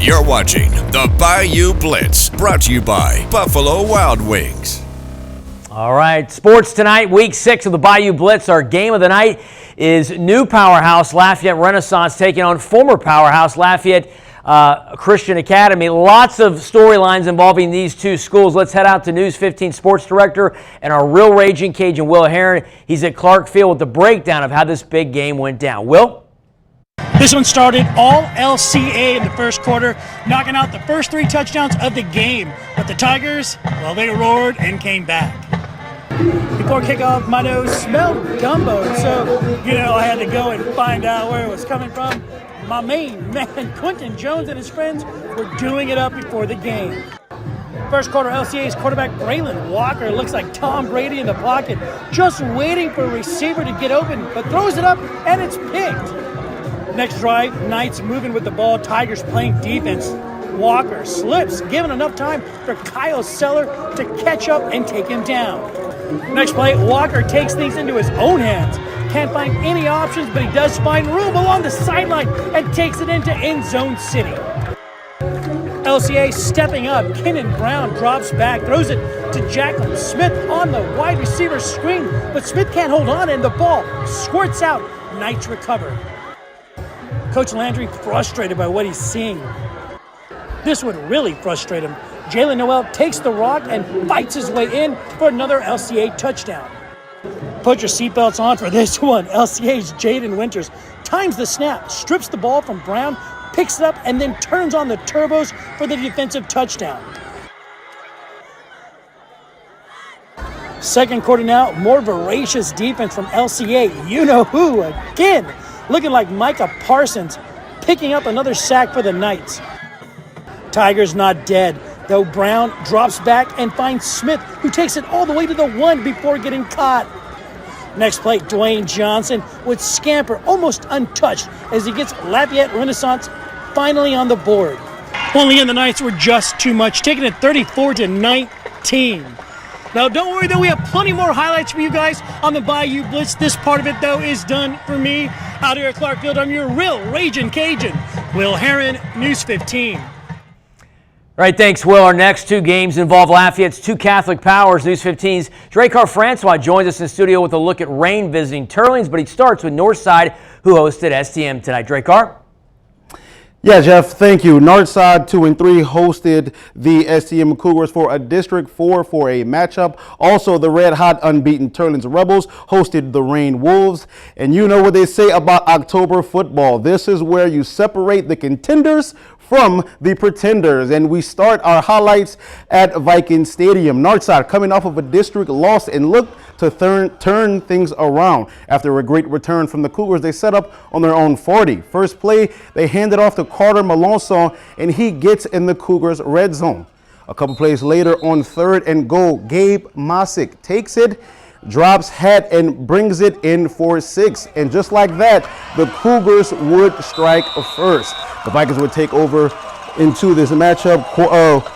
You're watching the Bayou Blitz, brought to you by Buffalo Wild Wings. All right, sports tonight, week 6 of the Bayou Blitz. Our game of the night is new powerhouse Lafayette Renaissance taking on former powerhouse Lafayette Christian Academy. Lots of storylines involving these two schools. Let's head out to News 15 sports director and our real raging Cajun, Will Herron. He's at Clark Field with the breakdown of how this big game went down. Will? This one started all LCA in the first quarter, knocking out the first 3 touchdowns of the game. But the Tigers, well, they roared and came back. Before kickoff, my nose smelled gumbo, so, I had to go and find out where it was coming from. My main man, Quentin Jones, and his friends were doing it up before the game. First quarter, LCA's quarterback Braylon Walker looks like Tom Brady in the pocket, just waiting for a receiver to get open, but throws it up, and it's picked. Next drive, Knights moving with the ball, Tigers playing defense. Walker slips, given enough time for Kyle Seller to catch up and take him down. Next play, Walker takes things into his own hands. Can't find any options, but he does find room along the sideline and takes it into end zone city. LCA stepping up, Kennan Brown drops back, throws it to Jacqueline Smith on the wide receiver screen, but Smith can't hold on and the ball squirts out. Knights recover. Coach Landry frustrated by what he's seeing. This would really frustrate him. Jalen Noel takes the rock and fights his way in for another LCA touchdown. Put your seatbelts on for this one. LCA's Jaden Winters times the snap, strips the ball from Brown, picks it up, and then turns on the turbos for the defensive touchdown. Second quarter now, more voracious defense from LCA. You-know-who again, looking like Micah Parsons, picking up another sack for the Knights. Tigers not dead, though Brown drops back and finds Smith, who takes it all the way to the 1 before getting caught. Next play, Dwayne Johnson would scamper almost untouched as he gets Lafayette Renaissance finally on the board. Only in the Knights were just too much, taking it 34-19. Now, don't worry, though. We have plenty more highlights for you guys on the Bayou Blitz. This part of it, though, is done for me. Out here at Clark Field, I'm your real raging Cajun, Will Herron, News 15. All right, thanks, Will. Our next 2 games involve Lafayette's 2 Catholic powers. News 15's Dracar Francois joins us in the studio with a look at rain visiting Turlings, but he starts with Northside, who hosted STM tonight. Dracar? Yeah, Jeff, thank you. Northside 2-3 hosted the STM Cougars for a District 4 4A matchup. Also, the red-hot unbeaten Turlings Rebels hosted the Rain Wolves. And you know what they say about October football. This is where you separate the contenders from the pretenders. And we start our highlights at Viking Stadium. Northside coming off of a district loss and look to turn things around. After a great return from the Cougars, they set up on their own 40. First play, they hand it off to Carter Malonson, and he gets in the Cougars' red zone. A couple plays later on 3rd and goal, Gabe Mosick takes it, drops hat, and brings it in for 6. And just like that, the Cougars would strike first. The Vikings would take over into this matchup.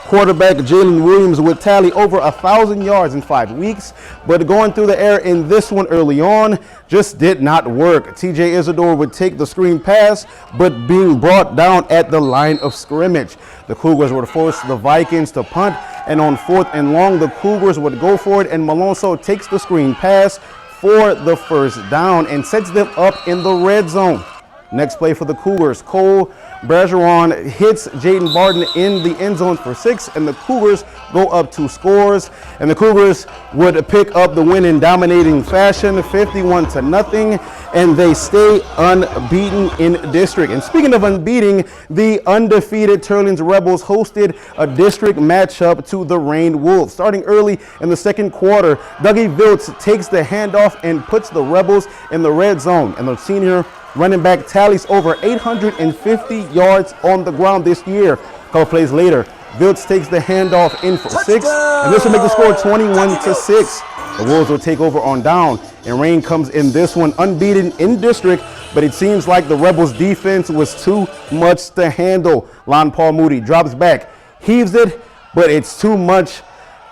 Quarterback Jalen Williams would tally over 1,000 yards in 5 weeks, but going through the air in this one early on just did not work. TJ Isidore would take the screen pass, but being brought down at the line of scrimmage. The Cougars would force the Vikings to punt, and on 4th and long, the Cougars would go for it, and Malonzo takes the screen pass for the first down and sets them up in the red zone. Next play for the Cougars, Cole Bergeron hits Jaden Barton in the end zone for 6, and the Cougars go up 2 scores. And the Cougars would pick up the win in dominating fashion, 51-0, and they stay unbeaten in district. And speaking of unbeaten, the undefeated Turlings Rebels hosted a district matchup to the Rain Wolves. Starting early in the second quarter, Dougie Viltz takes the handoff and puts the Rebels in the red zone, and the senior running back tallies over 850 yards on the ground this year. A couple plays later, Viltz takes the handoff in for 6, and this will make the score 21-6. The Wolves will take over on down, and Rain comes in this one unbeaten in district, but it seems like the Rebels' defense was too much to handle. Lon Paul Moody drops back, heaves it, but it's too much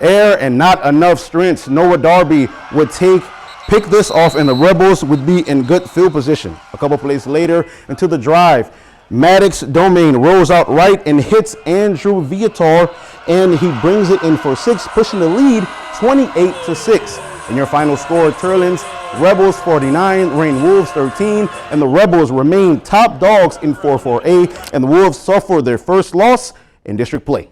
air and not enough strength. Noah Darby would pick this off, and the Rebels would be in good field position. A couple plays later into the drive, Maddox Domain rolls out right and hits Andrew Viator, and he brings it in for 6, pushing the lead 28-6. In your final score, Turlins Rebels 49, Rain Wolves 13, and the Rebels remain top dogs in 4-4A, and the Wolves suffer their first loss in district play.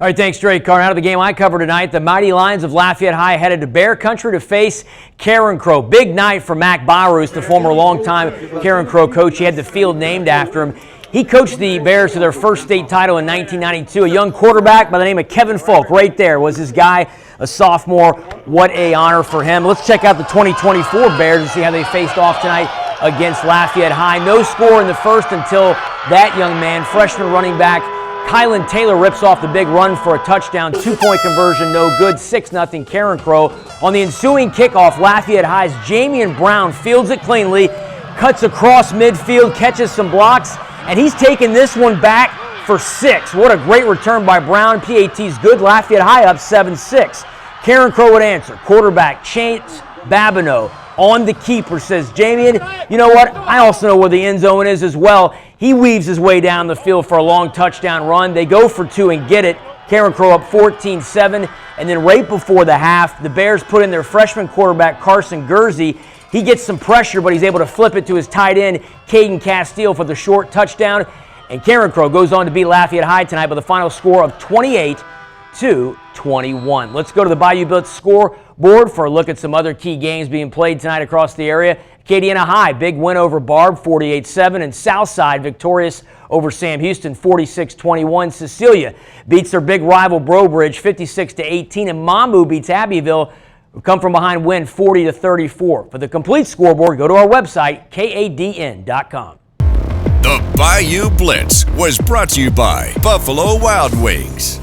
All right, thanks, Drake Carr. Out of the game I covered tonight, the Mighty Lions of Lafayette High headed to Bear Country to face Karen Crow. Big night for Mac Barus, the former longtime Karen Crow coach. He had the field named after him. He coached the Bears to their first state title in 1992. A young quarterback by the name of Kevin Falk, right there, was his guy, a sophomore. What a honor for him. Let's check out the 2024 Bears and see how they faced off tonight against Lafayette High. No score in the first until that young man, freshman running back Kylan Taylor, rips off the big run for a touchdown. 2-point conversion, no good. 6-0 Karen Crow. On the ensuing kickoff, Lafayette High's Jamian Brown fields it cleanly, cuts across midfield, catches some blocks, and he's taken this one back for 6. What a great return by Brown. PAT's good. Lafayette High up 7-6. Karen Crow would answer. Quarterback Chance Babineau on the keeper says, Jamian, you know what? I also know where the end zone is as well. He weaves his way down the field for a long touchdown run. They go for 2 and get it. Karen Crow up 14-7. And then right before the half, the Bears put in their freshman quarterback, Carson Gursey. He gets some pressure, but he's able to flip it to his tight end, Caden Castile, for the short touchdown. And Karen Crow goes on to beat Lafayette High tonight with a final score of 28-21. Let's go to the Bayou Blitz scoreboard for a look at some other key games being played tonight across the area. Acadiana High, big win over Barb, 48-7, and Southside victorious over Sam Houston, 46-21. Cecilia beats their big rival Brobridge, 56-18, and Mamou beats Abbeville, who come from behind win, 40-34. For the complete scoreboard, go to our website, kadn.com. The Bayou Blitz was brought to you by Buffalo Wild Wings.